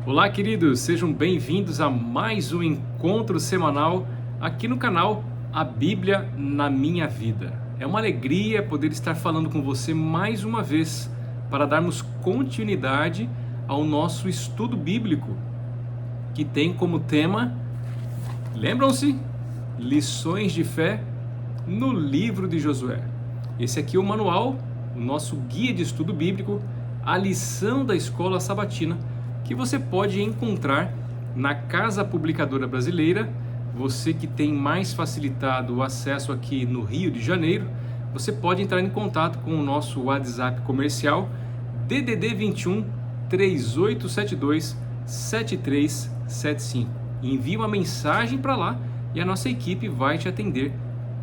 Olá, queridos, sejam bem-vindos a mais um encontro semanal aqui no canal A Bíblia na Minha Vida. É uma alegria poder estar falando com você mais uma vez para darmos continuidade ao nosso estudo bíblico, que tem como tema, lembram-se? Lições de fé no livro de Josué. Esse aqui é o manual, o nosso guia de estudo bíblico, a lição da escola sabatina, que você pode encontrar na Casa Publicadora Brasileira. Você que tem mais facilitado o acesso aqui no Rio de Janeiro, você pode entrar em contato com o nosso WhatsApp comercial DDD 21 3872 7375. Envie uma mensagem para lá e a nossa equipe vai te atender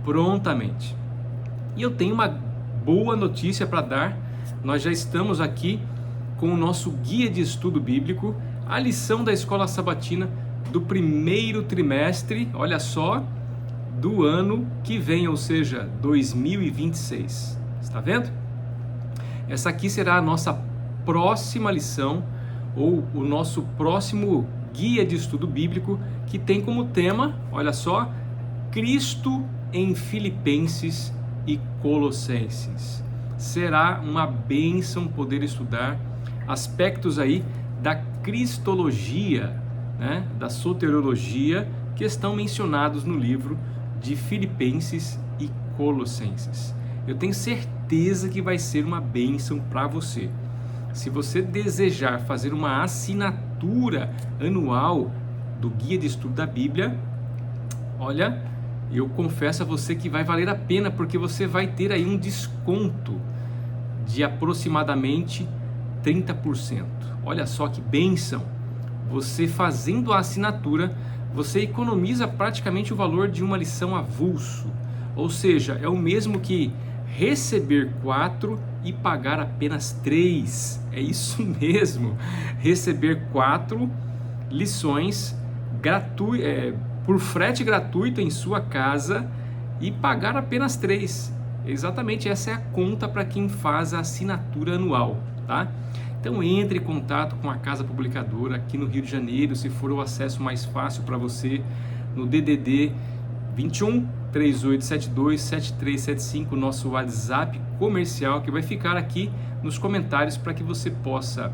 prontamente. E eu tenho uma boa notícia para dar. Nós já estamos aqui com o nosso guia de estudo bíblico, a lição da escola sabatina do primeiro trimestre, olha só, do ano que vem, ou seja, 2026. Está vendo? Essa aqui será a nossa próxima lição, ou o nosso próximo guia de estudo bíblico, que tem como tema, olha só, Cristo em Filipenses e Colossenses. Será uma bênção poder estudar aspectos aí da cristologia, né, da soteriologia, que estão mencionados no livro de Filipenses e Colossenses. Eu tenho certeza que vai ser uma bênção para você. Se você desejar fazer uma assinatura anual do Guia de Estudo da Bíblia, olha, eu confesso a você que vai valer a pena, porque você vai ter aí um desconto de aproximadamente 30%. Olha só que bênção! Você fazendo a assinatura, você economiza praticamente o valor de uma lição avulso. Ou seja, é o mesmo que receber 4 e pagar apenas 3. É isso mesmo! Receber 4 lições por frete gratuito em sua casa e pagar apenas 3. Exatamente, essa é a conta para quem faz a assinatura anual, tá? Então entre em contato com a Casa Publicadora aqui no Rio de Janeiro, se for o acesso mais fácil para você, no DDD 21 3872 7375, nosso WhatsApp comercial, que vai ficar aqui nos comentários para que você possa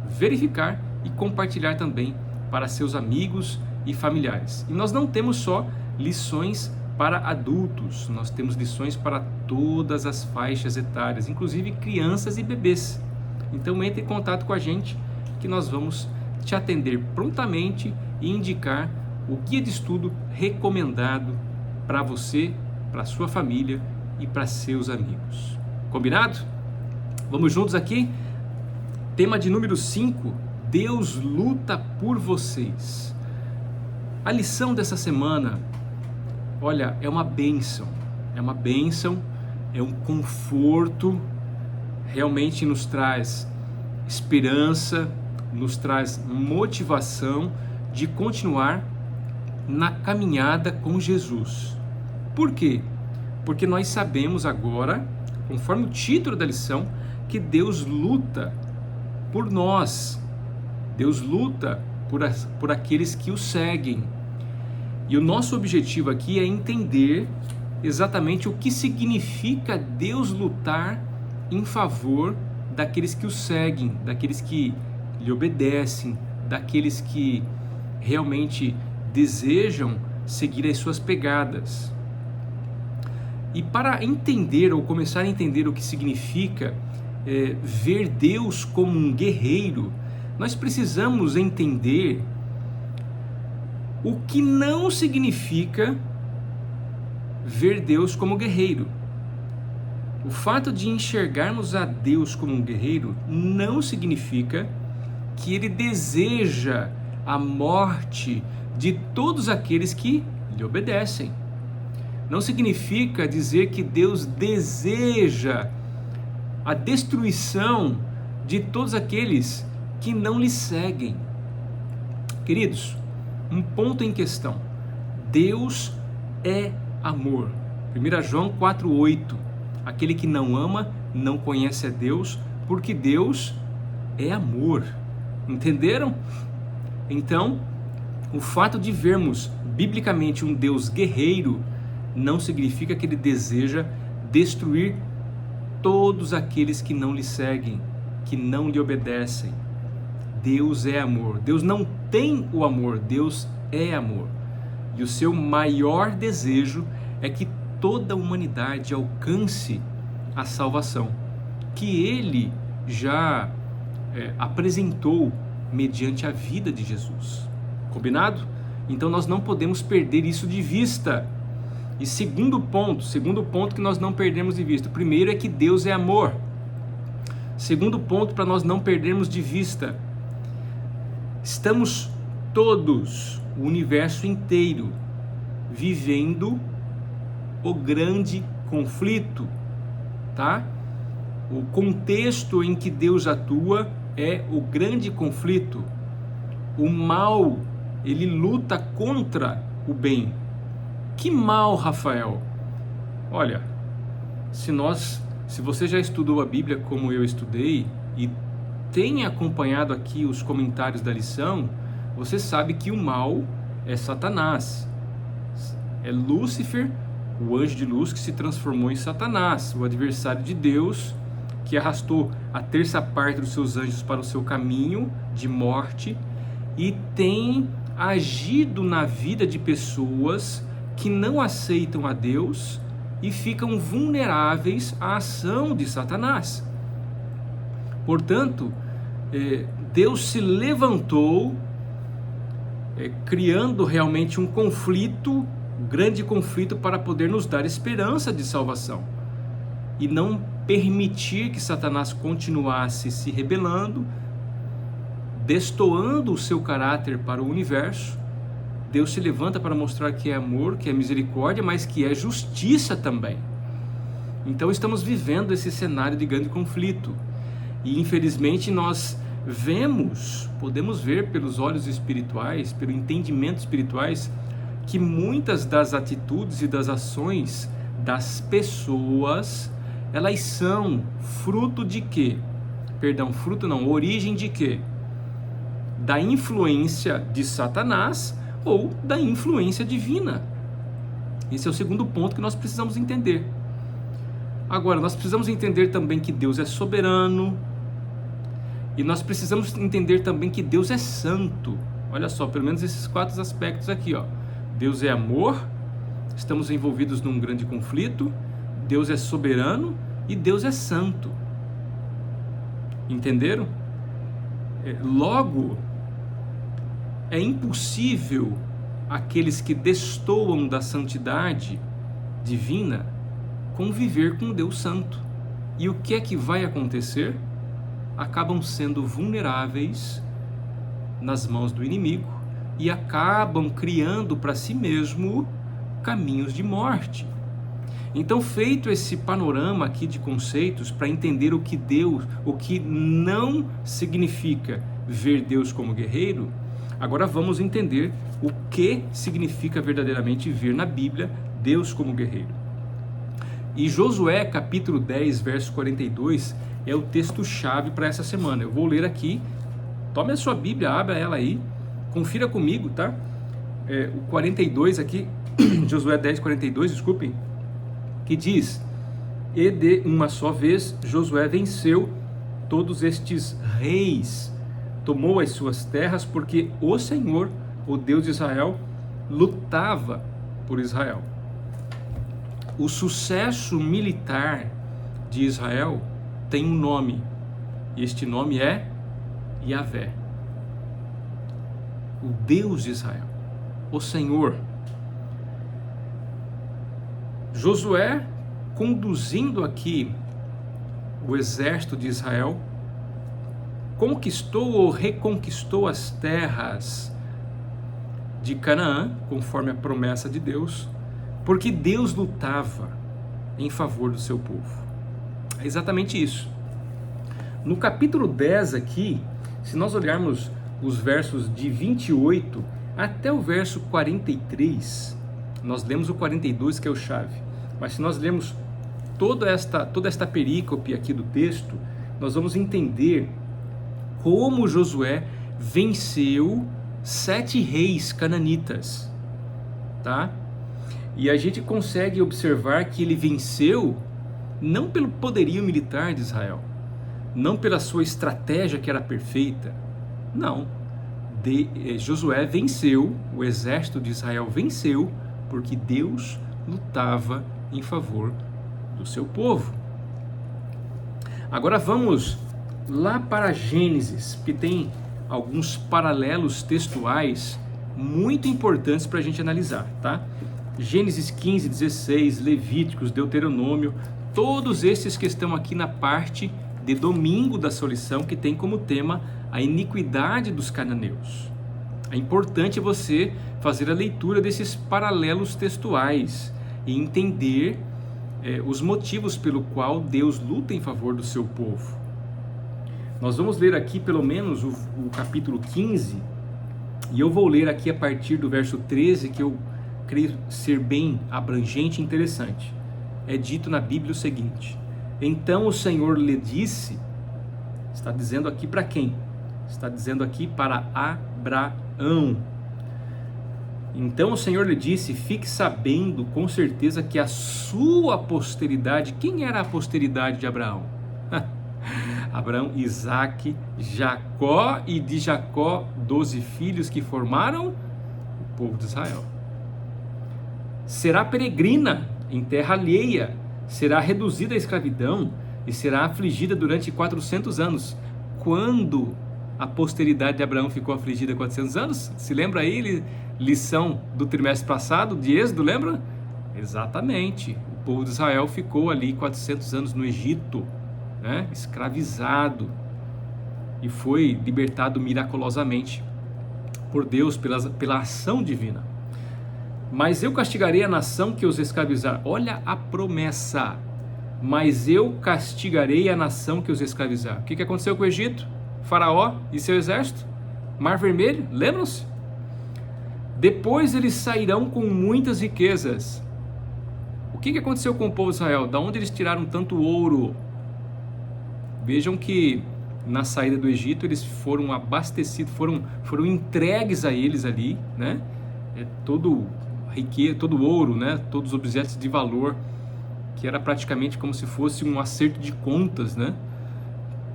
verificar e compartilhar também para seus amigos e familiares. E nós não temos só lições para adultos, nós temos lições para todas as faixas etárias, inclusive crianças e bebês. Então entre em contato com a gente que nós vamos te atender prontamente e indicar o guia de estudo recomendado para você, para sua família e para seus amigos. Combinado? Vamos juntos aqui? Tema de número 5, Deus luta por vocês. A lição dessa semana, olha, é uma bênção, é um conforto, realmente nos traz esperança, nos traz motivação de continuar na caminhada com Jesus. Por quê? Porque nós sabemos agora, conforme o título da lição, que Deus luta por nós. Deus luta por aqueles que o seguem. E o nosso objetivo aqui é entender exatamente o que significa Deus lutar em favor daqueles que o seguem, daqueles que lhe obedecem, daqueles que realmente desejam seguir as suas pegadas. E para entender ou começar a entender o que significa ver Deus como um guerreiro, nós precisamos entender o que não significa ver Deus como guerreiro. O fato de enxergarmos a Deus como um guerreiro não significa que Ele deseja a morte de todos aqueles que lhe obedecem. Não significa dizer que Deus deseja a destruição de todos aqueles que não lhe seguem. Queridos, um ponto em questão: Deus é amor. 1 João 4,8. Aquele que não ama não conhece a Deus, porque Deus é amor. Entenderam? Então, o fato de vermos biblicamente um Deus guerreiro não significa que ele deseja destruir todos aqueles que não lhe seguem, que não lhe obedecem. Deus é amor. Deus não tem o amor, Deus é amor. E o seu maior desejo é que toda a humanidade alcance a salvação, que ele já apresentou mediante a vida de Jesus. Combinado? Então nós não podemos perder isso de vista. E segundo ponto que nós não perdemos de vista. Primeiro é que Deus é amor. Segundo ponto para nós não perdermos de vista. Estamos todos, o universo inteiro, vivendo o grande conflito, tá? O contexto em que Deus atua é o grande conflito. O mal, ele luta contra o bem. Que mal, Rafael? Olha, se você já estudou a Bíblia como eu estudei e tem acompanhado aqui os comentários da lição, você sabe que o mal é Satanás. É Lúcifer, o anjo de luz que se transformou em Satanás, o adversário de Deus, que arrastou a terça parte dos seus anjos para o seu caminho de morte e tem agido na vida de pessoas que não aceitam a Deus e ficam vulneráveis à ação de Satanás. Portanto, Deus se levantou, criando realmente um conflito, um grande conflito, para poder nos dar esperança de salvação e não permitir que Satanás continuasse se rebelando, destoando o seu caráter para o universo. Deus se levanta para mostrar que é amor, que é misericórdia, mas que é justiça também. Então estamos vivendo esse cenário de grande conflito. E infelizmente nós podemos ver pelos olhos espirituais, pelo entendimento espirituais, que muitas das atitudes e das ações das pessoas, elas são fruto de quê? Origem de quê? Da influência de Satanás ou da influência divina. Esse é o segundo ponto que nós precisamos entender. Agora, nós precisamos entender também que Deus é soberano, e nós precisamos entender também que Deus é santo. Olha só, pelo menos esses 4 aspectos aqui, ó. Deus é amor, estamos envolvidos num grande conflito, Deus é soberano e Deus é santo. Entenderam? Logo, é impossível aqueles que destoam da santidade divina conviver com Deus santo. E o que é que vai acontecer? Acabam sendo vulneráveis nas mãos do inimigo e acabam criando para si mesmo caminhos de morte. Então, feito esse panorama aqui de conceitos para entender o que não significa ver Deus como guerreiro, agora vamos entender o que significa verdadeiramente ver na Bíblia Deus como guerreiro. E Josué capítulo 10, verso 42 é o texto-chave para essa semana. Eu vou ler aqui, tome a sua Bíblia, abra ela aí, confira comigo, tá? O 42 aqui, Josué 10, 42, desculpem, que diz: e de uma só vez Josué venceu todos estes reis, tomou as suas terras, porque o Senhor, o Deus de Israel, lutava por Israel. O sucesso militar de Israel tem um nome, e este nome é Yahvé, o Deus de Israel, o Senhor. Josué, conduzindo aqui o exército de Israel, conquistou ou reconquistou as terras de Canaã, conforme a promessa de Deus, porque Deus lutava em favor do seu povo. É exatamente isso. No capítulo 10 aqui, se nós olharmos os versos de 28 até o verso 43, nós lemos o 42, que é o chave, mas se nós lemos toda esta perícope aqui do texto, nós vamos entender como Josué venceu 7 reis cananitas, tá? E a gente consegue observar que ele venceu não pelo poderio militar de Israel, não pela sua estratégia que era perfeita, não. Josué venceu, o exército de Israel venceu, porque Deus lutava em favor do seu povo. Agora vamos lá para Gênesis, que tem alguns paralelos textuais muito importantes para a gente analisar, tá? Gênesis 15, 16, Levíticos, Deuteronômio, todos esses que estão aqui na parte de domingo da sua lição, que tem como tema a iniquidade dos cananeus. É importante você fazer a leitura desses paralelos textuais e entender os motivos pelo qual Deus luta em favor do seu povo. Nós vamos ler aqui pelo menos o capítulo 15, e eu vou ler aqui a partir do verso 13, que eu creio ser bem abrangente e interessante. É dito na Bíblia o seguinte: então o Senhor lhe disse, está dizendo aqui para quem? Está dizendo aqui para Abraão. Então o Senhor lhe disse: fique sabendo com certeza que a sua posteridade... Quem era a posteridade de Abraão? Abraão, Isaque, Jacó, e de Jacó 12 filhos que formaram o povo de Israel. Será peregrina em terra alheia, será reduzida à escravidão e será afligida durante 400 anos. Quando a posteridade de Abraão ficou afligida 400 anos? Se lembra aí, lição do trimestre passado, de Êxodo, lembra? Exatamente, o povo de Israel ficou ali 400 anos no Egito, né? Escravizado, e foi libertado miraculosamente por Deus, pela ação divina. Mas eu castigarei a nação que os escravizar. Olha a promessa. Mas eu castigarei a nação que os escravizar. O que aconteceu com o Egito? Faraó e seu exército? Mar Vermelho, lembram-se? Depois eles sairão com muitas riquezas. O que aconteceu com o povo de Israel? Da onde eles tiraram tanto ouro? Vejam que na saída do Egito eles foram abastecidos, foram entregues a eles ali, né? Todo riqueza, todo ouro, né? Todos os objetos de valor, que era praticamente como se fosse um acerto de contas, né?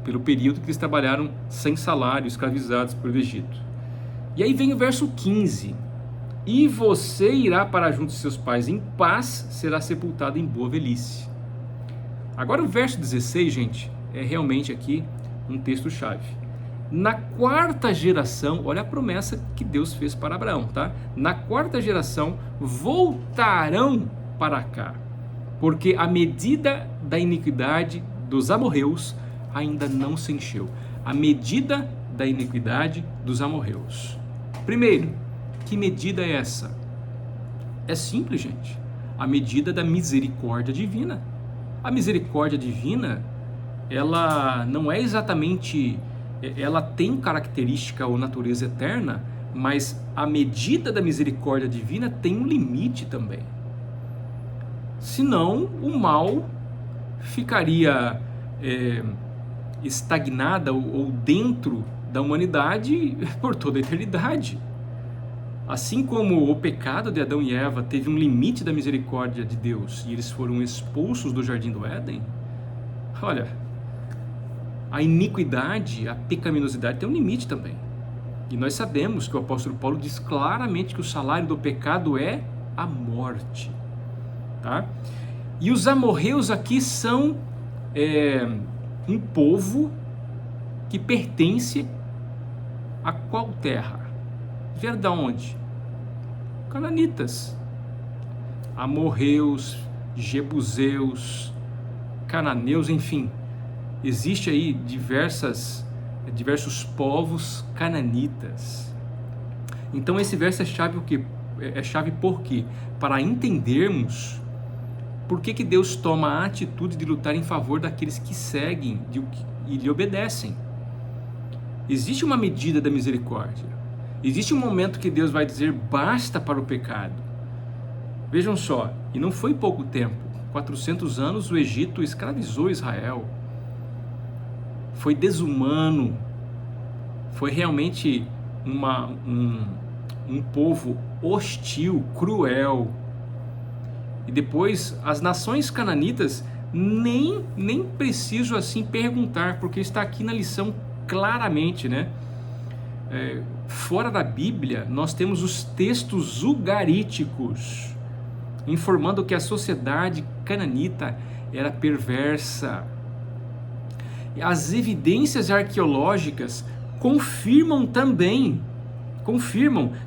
Pelo período que eles trabalharam sem salário, escravizados pelo Egito. E aí vem o verso 15: e você irá para junto de seus pais em paz, será sepultado em boa velhice. Agora o verso 16, gente, é realmente aqui um texto-chave. Na quarta geração, olha a promessa que Deus fez para Abraão, tá? Na quarta geração voltarão para cá, porque a medida da iniquidade dos amorreus ainda não se encheu. A medida da iniquidade dos amorreus. Primeiro, que medida é essa? É simples, gente. A medida da misericórdia divina. A misericórdia divina, ela não é exatamente... Ela tem característica ou natureza eterna, mas a medida da misericórdia divina tem um limite também. Senão, o mal ficaria estagnada ou dentro da humanidade por toda a eternidade. Assim como o pecado de Adão e Eva teve um limite da misericórdia de Deus e eles foram expulsos do jardim do Éden, olha, a iniquidade, a pecaminosidade tem um limite também. E nós sabemos que o apóstolo Paulo diz claramente que o salário do pecado é a morte, tá? E os amorreus aqui são um povo que pertence a qual terra? Vieram de onde? Cananitas, amorreus, jebuseus, cananeus, enfim. Existe aí diversos povos cananitas. Então esse verso é chave o quê? É chave por quê? Para entendermos por que Deus toma a atitude de lutar em favor daqueles que seguem e lhe obedecem. Existe uma medida da misericórdia. Existe um momento que Deus vai dizer basta para o pecado. Vejam só, e não foi pouco tempo. 400 anos o Egito escravizou Israel. Foi desumano, foi realmente um povo hostil, cruel. E depois as nações cananitas, nem preciso assim perguntar, porque está aqui na lição claramente, né? Fora da Bíblia, nós temos os textos ugaríticos informando que a sociedade cananita era perversa. As evidências arqueológicas confirmam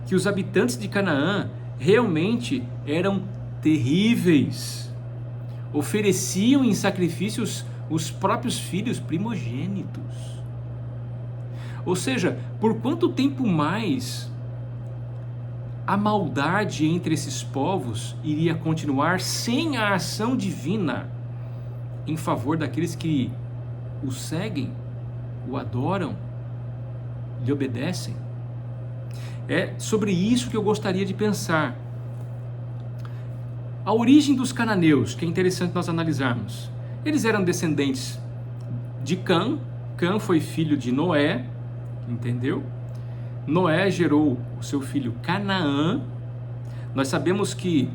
que os habitantes de Canaã realmente eram terríveis. Ofereciam em sacrifícios os próprios filhos primogênitos. Ou seja, por quanto tempo mais a maldade entre esses povos iria continuar sem a ação divina em favor daqueles que o seguem, o adoram, lhe obedecem? É sobre isso que eu gostaria de pensar. A origem dos cananeus, que é interessante nós analisarmos. Eles eram descendentes de Cã. Cã foi filho de Noé, entendeu? Noé gerou o seu filho Canaã. Nós sabemos que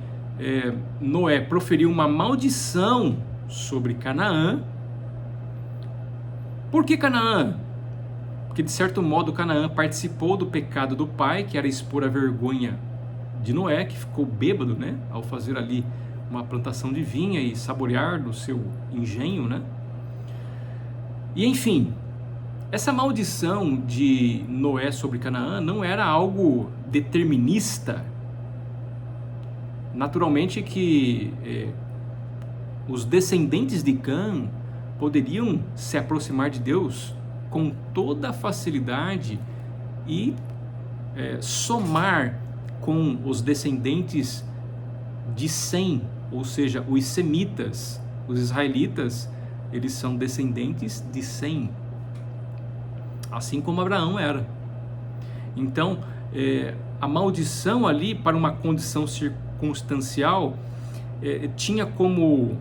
Noé proferiu uma maldição sobre Canaã. Por que Canaã? Porque de certo modo Canaã participou do pecado do pai, que era expor a vergonha de Noé, que ficou bêbado, né, ao fazer ali uma plantação de vinha e saborear do seu engenho, né? E enfim, essa maldição de Noé sobre Canaã não era algo determinista. Naturalmente que os descendentes de Cã poderiam se aproximar de Deus com toda a facilidade e somar com os descendentes de Sem, ou seja, os semitas. Os israelitas, eles são descendentes de Sem, assim como Abraão era. Então, a maldição ali, para uma condição circunstancial, tinha como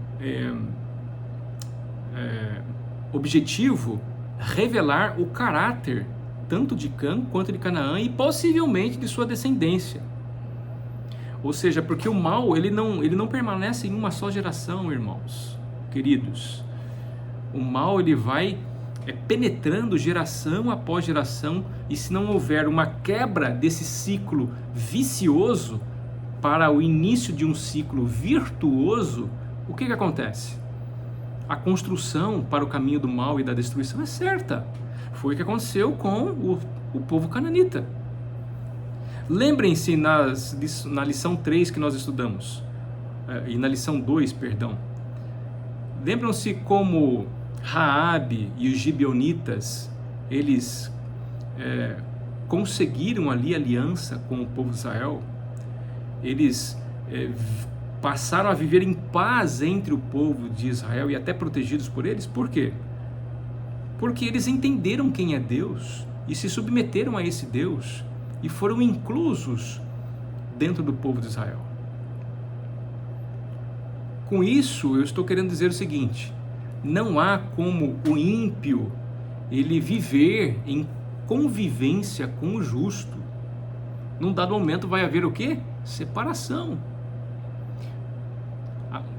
objetivo revelar o caráter tanto de Cã quanto de Canaã e possivelmente de sua descendência. Ou seja, porque o mal ele não permanece em uma só geração, irmãos, queridos. O mal ele vai penetrando geração após geração, e se não houver uma quebra desse ciclo vicioso para o início de um ciclo virtuoso, o que acontece? A construção para o caminho do mal e da destruição é certa. Foi o que aconteceu com o povo cananita. Lembrem-se na lição 3 que nós estudamos, e na lição 2, perdão. Lembram-se como Raabe e os gibeonitas, eles conseguiram ali aliança com o povo de Israel? Eles passaram a viver em paz entre o povo de Israel e até protegidos por eles. Por quê? Porque eles entenderam quem é Deus e se submeteram a esse Deus e foram inclusos dentro do povo de Israel. Com isso, eu estou querendo dizer o seguinte: não há como o ímpio ele viver em convivência com o justo. Num dado momento vai haver o quê? Separação.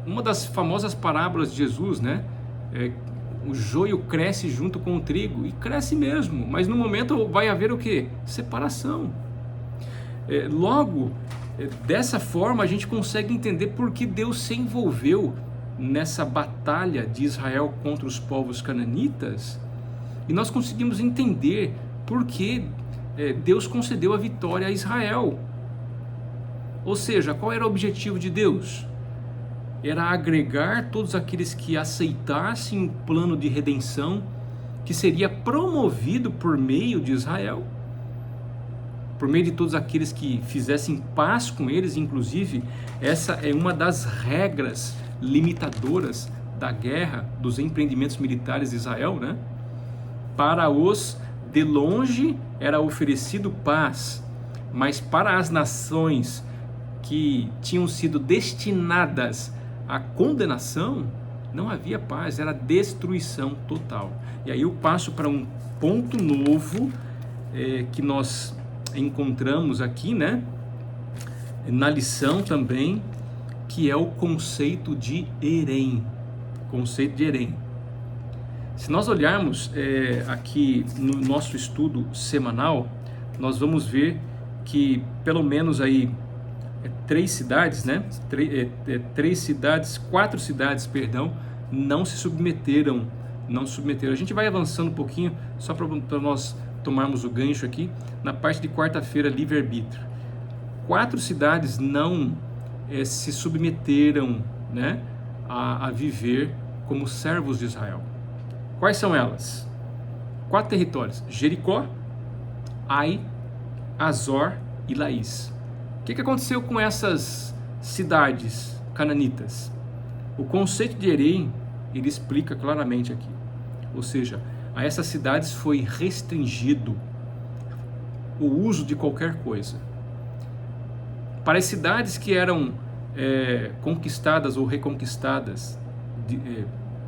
Uma das famosas parábolas de Jesus, né? O joio cresce junto com o trigo, e cresce mesmo, mas no momento vai haver o quê? Separação. Logo, dessa forma a gente consegue entender por que Deus se envolveu nessa batalha de Israel contra os povos cananitas, e nós conseguimos entender por que Deus concedeu a vitória a Israel. Ou seja, qual era o objetivo de Deus? Era agregar todos aqueles que aceitassem o plano de redenção que seria promovido por meio de Israel, por meio de todos aqueles que fizessem paz com eles. Inclusive, essa é uma das regras limitadoras da guerra, dos empreendimentos militares de Israel, né? Para os de longe era oferecido paz, mas para as nações que tinham sido destinadas à condenação, não havia paz, era destruição total. E aí eu passo para um ponto novo que nós encontramos aqui, né, na lição também, que é o conceito de Herém. Conceito de Herém. Se nós olharmos aqui no nosso estudo semanal, nós vamos ver que pelo menos aí 3 cidades, né? 4 cidades, perdão, não se submeteram. A gente vai avançando um pouquinho, só para nós tomarmos o gancho aqui, na parte de quarta-feira, livre-arbítrio. 4 cidades não se submeteram, né, a viver como servos de Israel. Quais são elas? 4 territórios: Jericó, Ai, Azor e Laís. O que aconteceu com essas cidades cananitas? O conceito de Herém, ele explica claramente aqui. Ou seja, a essas cidades foi restringido o uso de qualquer coisa. Para as cidades que eram conquistadas ou reconquistadas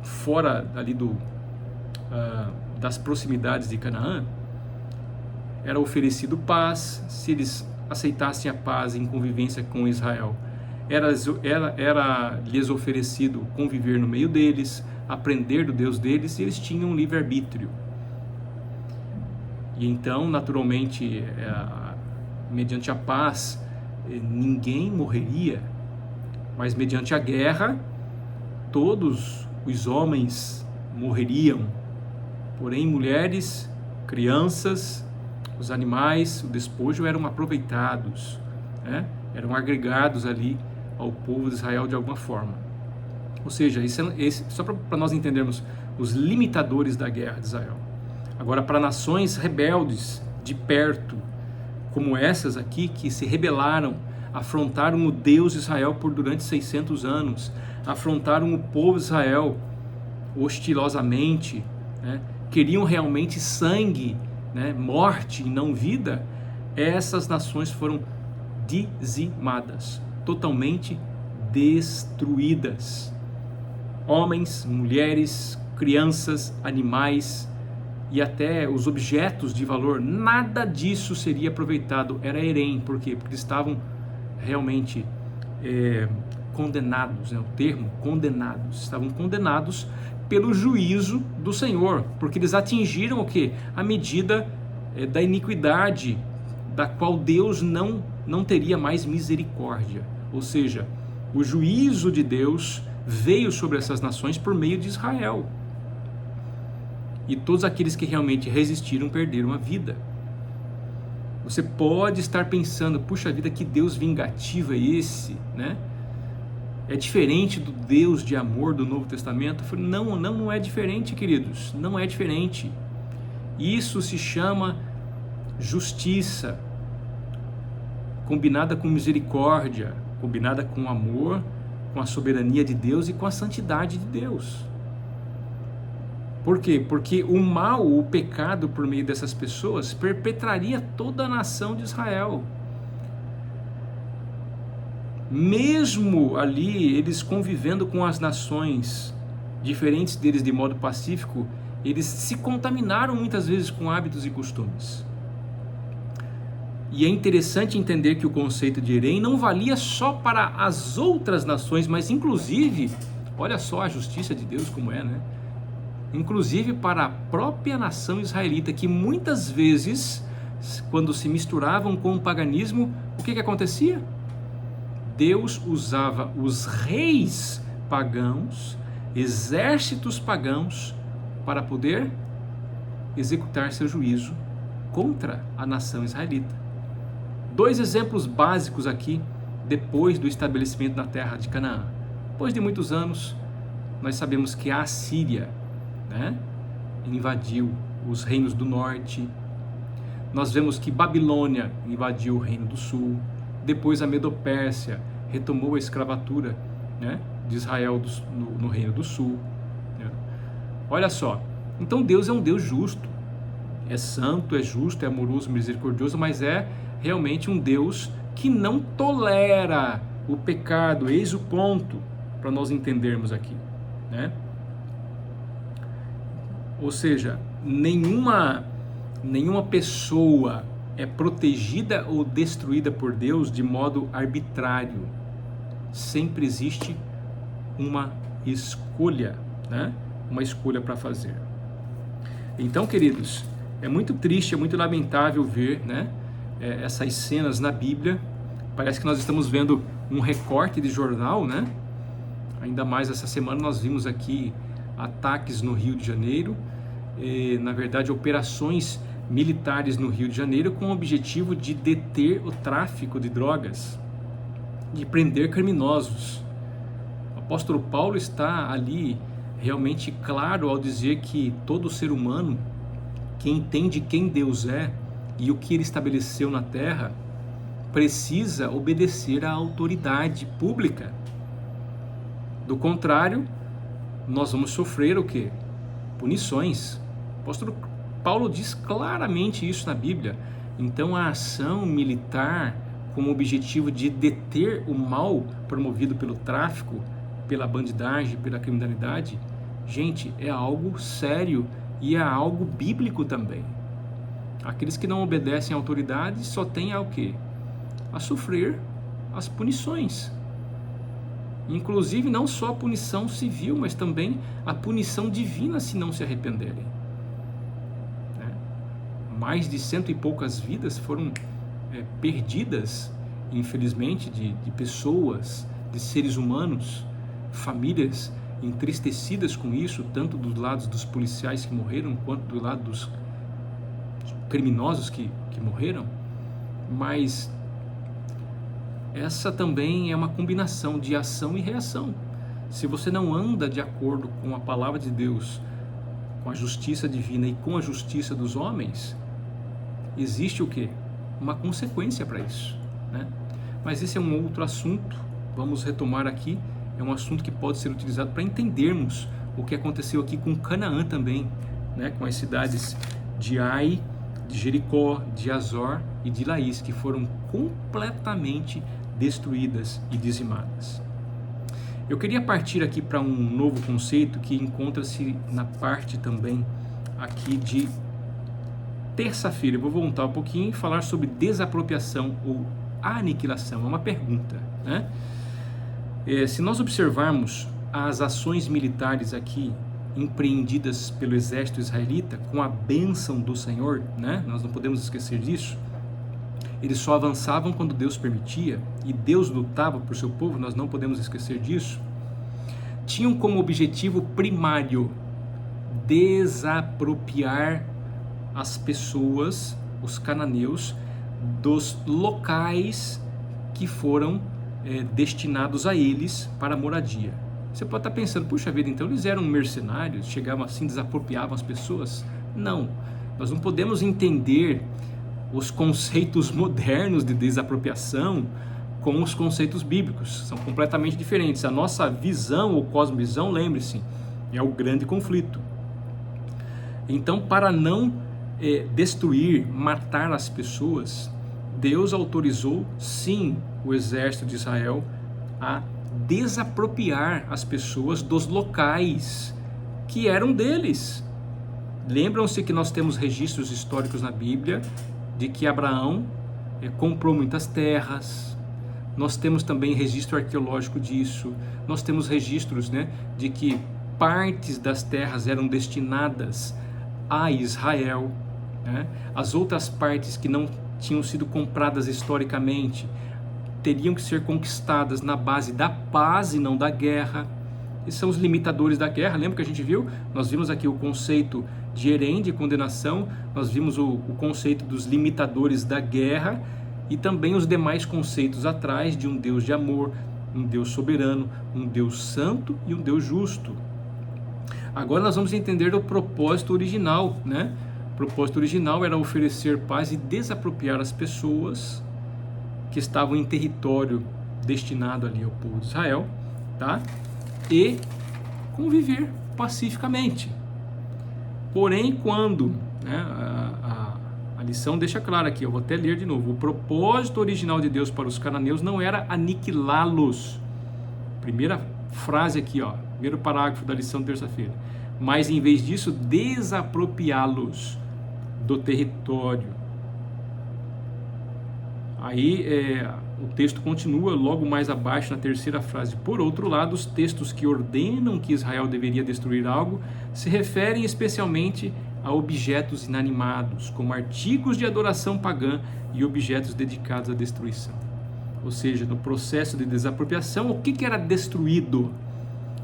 fora ali das proximidades de Canaã, era oferecido paz. Se eles aceitassem a paz em convivência com Israel, era lhes oferecido conviver no meio deles, aprender do Deus deles, e eles tinham livre-arbítrio. E então, naturalmente, mediante a paz, ninguém morreria, mas mediante a guerra, todos os homens morreriam. Porém, mulheres, crianças, os animais, o despojo eram aproveitados, né? Eram agregados ali ao povo de Israel de alguma forma. Ou seja, só para nós entendermos os limitadores da guerra de Israel. Agora, para nações rebeldes de perto, como essas aqui, que se rebelaram, afrontaram o Deus de Israel durante 600 anos, afrontaram o povo de Israel hostilosamente, né? Queriam realmente sangue, né? Morte e não vida. Essas nações foram dizimadas, totalmente destruídas. Homens, mulheres, crianças, animais e até os objetos de valor, nada disso seria aproveitado. Era Herém. Por quê? Porque eles estavam realmente condenados, né? O termo condenados, estavam condenados pelo juízo do Senhor, porque eles atingiram o quê? A medida da iniquidade, da qual Deus não teria mais misericórdia. Ou seja, o juízo de Deus veio sobre essas nações por meio de Israel. E todos aqueles que realmente resistiram perderam a vida. Você pode estar pensando, puxa vida, que Deus vingativo é esse, né? É diferente do Deus de amor do Novo Testamento? Não é diferente, queridos, não é diferente. Isso se chama justiça, combinada com misericórdia, combinada com amor, com a soberania de Deus e com a santidade de Deus. Por quê? Porque o mal, o pecado por meio dessas pessoas perpetraria toda a nação de Israel. Mesmo ali, eles convivendo com as nações diferentes deles de modo pacífico, eles se contaminaram muitas vezes com hábitos e costumes. E é interessante entender que o conceito de Herém não valia só para as outras nações, mas inclusive, olha só a justiça de Deus como é, né? Inclusive para a própria nação israelita, que muitas vezes, quando se misturavam com o paganismo, o que acontecia? Deus usava os reis pagãos, exércitos pagãos, para poder executar seu juízo contra a nação israelita. 2 exemplos básicos aqui, depois do estabelecimento na terra de Canaã. Depois de muitos anos, nós sabemos que a Assíria, né, invadiu os reinos do norte. Nós vemos que Babilônia invadiu o reino do sul. Depois a Medopérsia retomou a escravatura, né, de Israel no reino do sul, né? Olha só, então Deus é um Deus justo, é santo, é justo, é amoroso, misericordioso, mas é realmente um Deus que não tolera o pecado. Eis o ponto para nós entendermos aqui, né? Ou seja, nenhuma pessoa é protegida ou destruída por Deus de modo arbitrário. Sempre existe uma escolha, né? Uma escolha para fazer. Então, queridos, é muito triste, é muito lamentável ver, né, essas cenas na Bíblia. Parece que nós estamos vendo um recorte de jornal, né? Ainda mais essa semana nós vimos aqui ataques no Rio de Janeiro, na verdade operações militares no Rio de Janeiro com o objetivo de deter o tráfico de drogas, de prender criminosos. O apóstolo Paulo está ali realmente claro ao dizer que todo ser humano que entende quem Deus é e o que Ele estabeleceu na terra precisa obedecer à autoridade pública. Do contrário, nós vamos sofrer o quê? Punições. O apóstolo Paulo diz claramente isso na Bíblia. Então a ação militar com o objetivo de deter o mal promovido pelo tráfico, pela bandidagem, pela criminalidade, gente, é algo sério e é algo bíblico também. Aqueles que não obedecem à autoridade só têm a o quê? A sofrer as punições. Inclusive não só a punição civil, mas também a punição divina se não se arrependerem. Mais de 100 e poucas vidas foram perdidas, infelizmente, de pessoas, de seres humanos, famílias entristecidas com isso, tanto dos lados dos policiais que morreram, quanto do lado dos criminosos que morreram. Mas essa também é uma combinação de ação e reação. Se você não anda de acordo com a palavra de Deus, com a justiça divina e com a justiça dos homens, existe o quê? Uma consequência para isso, né? Mas esse é um outro assunto, vamos retomar aqui. É um assunto que pode ser utilizado para entendermos o que aconteceu aqui com Canaã também, né? Com as cidades de Ai, de Jericó, de Azor e de Laís, que foram completamente destruídas e dizimadas. Eu queria partir aqui para um novo conceito que encontra-se na parte também aqui de terça-feira. Eu vou voltar um pouquinho e falar sobre desapropriação ou aniquilação. É uma pergunta, né? Se nós observarmos as ações militares aqui empreendidas pelo exército israelita com a bênção do Senhor, né? Nós não podemos esquecer disso. Eles só avançavam quando Deus permitia e Deus lutava por seu povo, nós não podemos esquecer disso. Tinham como objetivo primário desapropriar as pessoas, os cananeus, dos locais que foram destinados a eles para moradia. Você pode estar pensando, puxa vida, então eles eram mercenários, chegavam assim, desapropriavam as pessoas? Não, nós não podemos entender os conceitos modernos de desapropriação com os conceitos bíblicos, são completamente diferentes. A nossa visão ou cosmovisão, lembre-se, é o grande conflito. Então, para não destruir, matar as pessoas, Deus autorizou, sim, o exército de Israel a desapropriar as pessoas dos locais que eram deles. Lembram-se que nós temos registros históricos na Bíblia de que Abraão comprou muitas terras. Nós temos também registro arqueológico disso. Nós temos registros, né, de que partes das terras eram destinadas a Israel, né? As outras partes que não tinham sido compradas historicamente teriam que ser conquistadas na base da paz e não da guerra. Esses são os limitadores da guerra. Lembra que a gente viu? Nós vimos aqui o conceito de herém, de condenação, nós vimos o conceito dos limitadores da guerra e também os demais conceitos atrás de um Deus de amor, um Deus soberano, um Deus santo e um Deus justo. Agora nós vamos entender o propósito original, né? O propósito original era oferecer paz e desapropriar as pessoas que estavam em território destinado ali ao povo de Israel, tá? E conviver pacificamente. Porém, quando, né, a lição deixa clara aqui, eu vou até ler de novo, o propósito original de Deus para os cananeus não era aniquilá-los. Primeira frase aqui, ó, primeiro parágrafo da lição de terça-feira. Mas em vez disso, desapropriá-los do território. Aí o texto continua logo mais abaixo na terceira frase. Por outro lado, os textos que ordenam que Israel deveria destruir algo se referem especialmente a objetos inanimados, como artigos de adoração pagã e objetos dedicados à destruição. Ou seja, no processo de desapropriação, o que era destruído?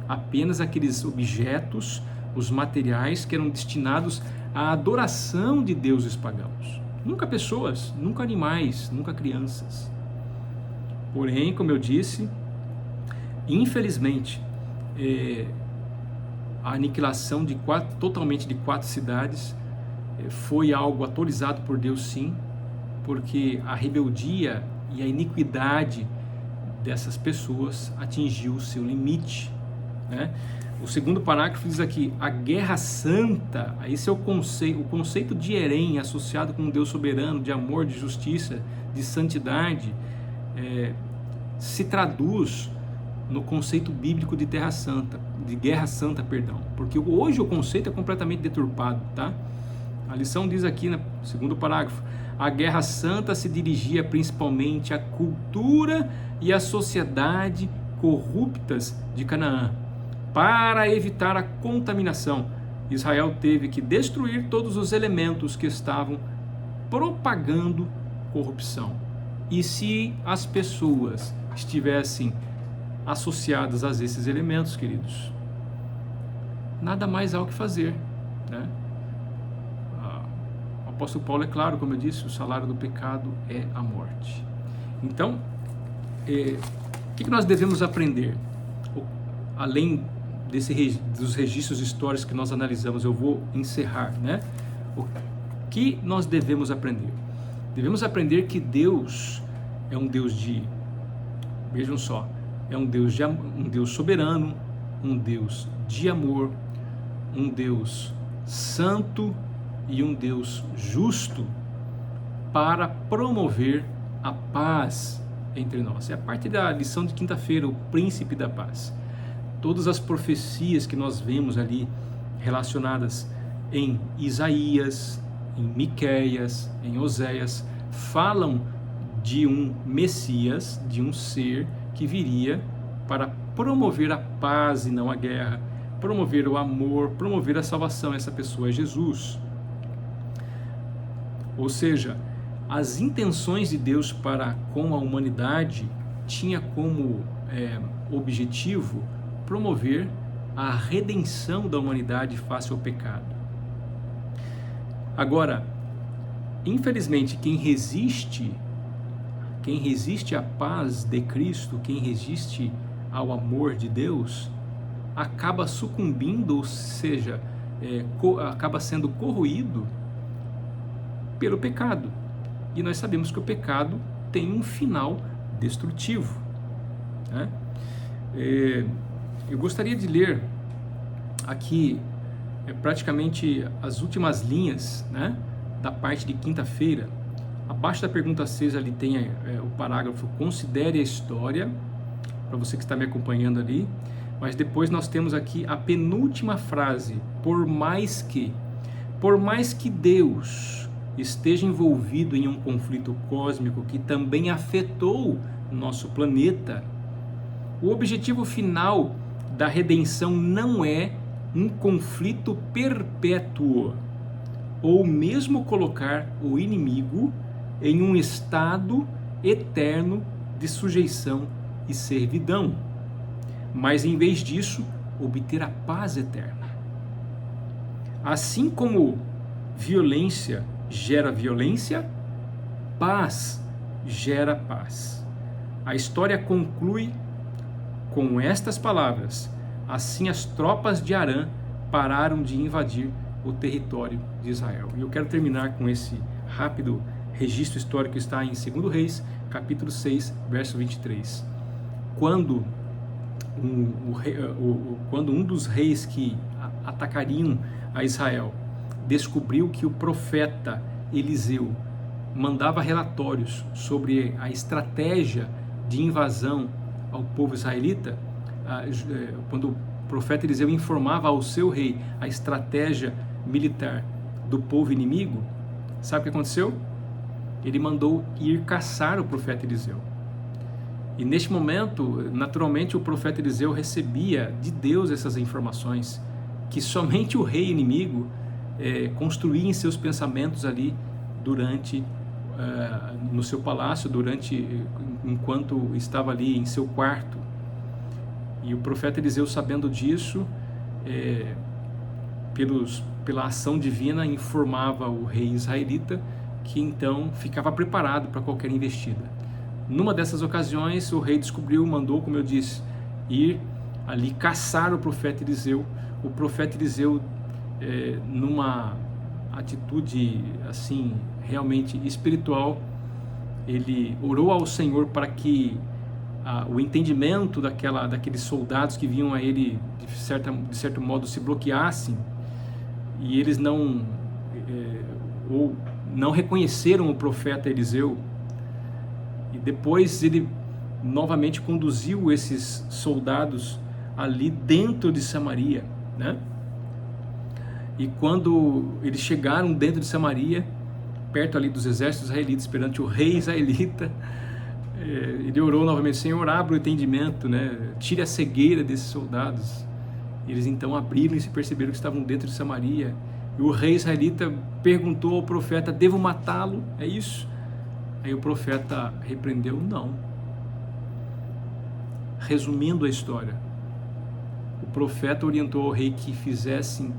Apenas aqueles objetos, os materiais que eram destinados à adoração de deuses pagãos. Nunca pessoas, nunca animais, nunca crianças. Porém, como eu disse, infelizmente, a aniquilação totalmente de 4 cidades foi algo autorizado por Deus, sim, porque a rebeldia e a iniquidade dessas pessoas atingiu o seu limite, né? O segundo parágrafo diz aqui: a guerra santa, esse é o conceito de Herém, associado com um Deus soberano, de amor, de justiça, de santidade, se traduz no conceito bíblico de terra santa, de guerra santa, perdão, porque hoje o conceito é completamente deturpado, tá? A lição diz aqui no segundo parágrafo: a guerra santa se dirigia principalmente à cultura e à sociedade corruptas de Canaã. Para evitar a contaminação, Israel teve que destruir todos os elementos que estavam propagando corrupção. E se as pessoas estivessem associadas a esses elementos, queridos, nada mais há o que fazer, né? O apóstolo Paulo é claro, como eu disse, o salário do pecado é a morte. Então, o que nós devemos aprender? Além dos registros históricos que nós analisamos, eu vou encerrar, né? O que nós devemos aprender? Devemos aprender que Deus é um Deus vejam só, é um Deus soberano, um Deus de amor, um Deus santo e um Deus justo para promover a paz entre nós. É a parte da lição de quinta-feira, o príncipe da paz. Todas as profecias que nós vemos ali relacionadas em Isaías, em Miqueias, em Oséias, falam de um Messias, de um ser que viria para promover a paz e não a guerra, promover o amor, promover a salvação. Essa pessoa é Jesus. Ou seja, as intenções de Deus para com a humanidade tinha como objetivo promover a redenção da humanidade face ao pecado. Agora, infelizmente, quem resiste à paz de Cristo, quem resiste ao amor de Deus, acaba sucumbindo, ou seja, acaba sendo corroído pelo pecado. E nós sabemos que o pecado tem um final destrutivo, né? Eu gostaria de ler aqui praticamente as últimas linhas, né, da parte de quinta-feira. Abaixo da pergunta 6 ali tem o parágrafo considere a história, para você que está me acompanhando ali, mas depois nós temos aqui a penúltima frase: por mais que Deus esteja envolvido em um conflito cósmico que também afetou nosso planeta, o objetivo final da redenção não é um conflito perpétuo, ou mesmo colocar o inimigo em um estado eterno de sujeição e servidão, mas em vez disso, obter a paz eterna. Assim como violência gera violência, paz gera paz. A história conclui com estas palavras: assim as tropas de Arã pararam de invadir o território de Israel. E eu quero terminar com esse rápido registro histórico que está em 2 Reis, capítulo 6, verso 23. Quando um dos reis que atacariam a Israel descobriu que o profeta Eliseu mandava relatórios sobre a estratégia de invasão ao povo israelita, quando o profeta Eliseu informava ao seu rei a estratégia militar do povo inimigo, sabe o que aconteceu? ele mandou ir caçar o profeta Eliseu. E neste momento, naturalmente, o profeta Eliseu recebia de Deus essas informações que somente o rei inimigo construía em seus pensamentos ali durante, no seu palácio, enquanto estava ali em seu quarto. E o profeta Eliseu, sabendo disso, pela ação divina, informava o rei israelita, que então ficava preparado para qualquer investida. Numa dessas ocasiões, o rei mandou, como eu disse, ir ali caçar o profeta Eliseu. O profeta Eliseu, numa atitude assim, realmente espiritual, ele orou ao Senhor para que o entendimento daqueles soldados que vinham a ele, de certo modo, se bloqueassem, e eles não reconheceram o profeta Eliseu. E depois ele novamente conduziu esses soldados ali dentro de Samaria, né? E quando eles chegaram dentro de Samaria, perto ali dos exércitos israelitas, perante o rei israelita, ele orou novamente: Senhor, abra o entendimento, né? Tire a cegueira desses soldados. Eles então abriram-se e perceberam que estavam dentro de Samaria. E o rei israelita perguntou ao profeta: devo matá-lo? É isso? Aí o profeta repreendeu: não. Resumindo a história, o profeta orientou ao rei que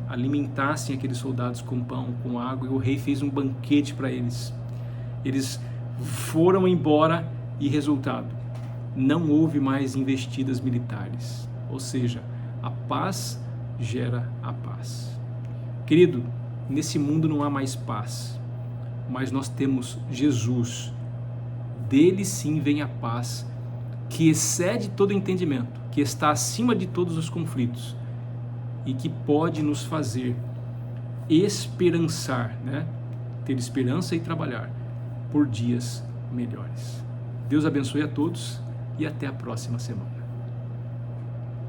alimentassem aqueles soldados com pão, com água, e o rei fez um banquete para eles. Eles foram embora e, resultado, não houve mais investidas militares. Ou seja, a paz gera a paz. Querido, nesse mundo não há mais paz, mas nós temos Jesus. Dele sim vem a paz, que excede todo entendimento, que está acima de todos os conflitos e que pode nos fazer esperançar, né? Ter esperança e trabalhar por dias melhores. Deus abençoe a todos e até a próxima semana.